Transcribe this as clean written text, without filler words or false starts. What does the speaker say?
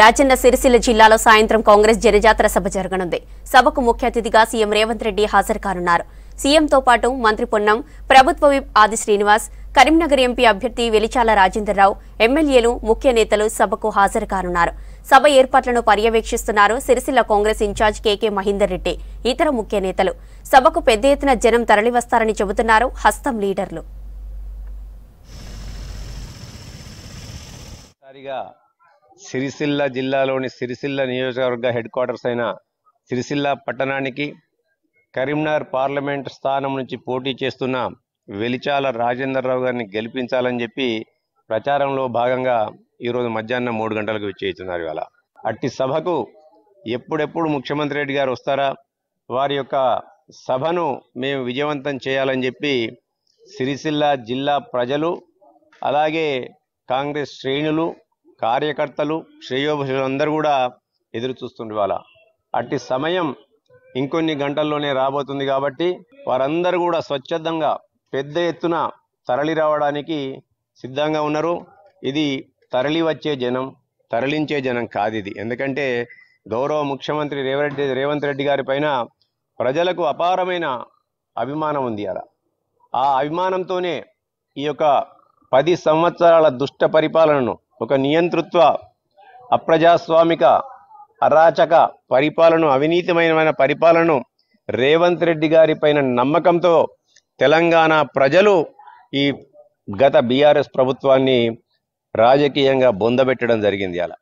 రాజన్న సిరిసిల్ల జిల్లాలో సాయంత్రం కాంగ్రెస్ జనజాతర సభ జరగనుంది. సభకు ముఖ్య అతిథిగా సీఎం రేవంత్ రెడ్డి హాజరు కానున్నారు. సీఎంతో పాటు మంత్రి పొన్నం, ప్రభుత్వ విప్ ఆది శ్రీనివాస్, కరీంనగర్ ఎంపీ అభ్యర్థి వెలిచాల రాజేందర్రావు, ఎమ్మెల్యేలు, ముఖ్య నేతలు సభకు హాజరు కానున్నారు. సభ ఏర్పాట్లను పర్యవేక్షిస్తున్నారు సిరిసిల్ల కాంగ్రెస్ ఇన్ఛార్జ్ కేకే మహేందర్ రెడ్డి, ఇతర ముఖ్య నేతలు. సభకు పెద్ద ఎత్తున జనం తరలివస్తారని చెబుతున్నారు హస్తం లీడర్లు. సిరిసిల్ల జిల్లాలోని సిరిసిల్ల నియోజకవర్గ హెడ్ క్వార్టర్స్ అయిన సిరిసిల్ల పట్టణానికి కరీంనగర్ పార్లమెంట్ స్థానం నుంచి పోటీ చేస్తున్న వెలిచాల రాజేందర్రావు గారిని గెలిపించాలని చెప్పి ప్రచారంలో భాగంగా ఈరోజు మధ్యాహ్నం 3 గంటలకు విచ్చేస్తున్నారు. ఇవాళ అట్టి సభకు ఎప్పుడెప్పుడు ముఖ్యమంత్రి రెడ్డి గారు వస్తారా, వారి యొక్క సభను మేము విజయవంతం చేయాలని చెప్పి సిరిసిల్ల జిల్లా ప్రజలు, అలాగే కాంగ్రెస్ శ్రేణులు, కార్యకర్తలు, శ్రేయోభిలాషులు అందరూ కూడా ఎదురు చూస్తుండే. వాళ్ళ అట్టి సమయం ఇంకొన్ని గంటల్లోనే రాబోతుంది కాబట్టి వారందరూ కూడా స్వచ్ఛందంగా పెద్ద ఎత్తున తరలి రావడానికి సిద్ధంగా ఉన్నారు. ఇది తరలి వచ్చే జనం, తరలించే జనం కాదు ఇది. ఎందుకంటే గౌరవ ముఖ్యమంత్రి రేవంత్ రెడ్డి గారి పైన ప్రజలకు అపారమైన అభిమానం ఉంది. అలా ఆ అభిమానంతోనే ఈ యొక్క 10 సంవత్సరాల దుష్ట పరిపాలనను, ఒక నియంతృత్వ, అప్రజాస్వామిక, అరాచక పరిపాలన, అవినీతిమైన పరిపాలనను రేవంత్ రెడ్డి గారి పైన నమ్మకంతో తెలంగాణ ప్రజలు ఈ గత బీఆర్ఎస్ ప్రభుత్వాన్ని రాజకీయంగా బొందబెట్టడం జరిగింది. అలా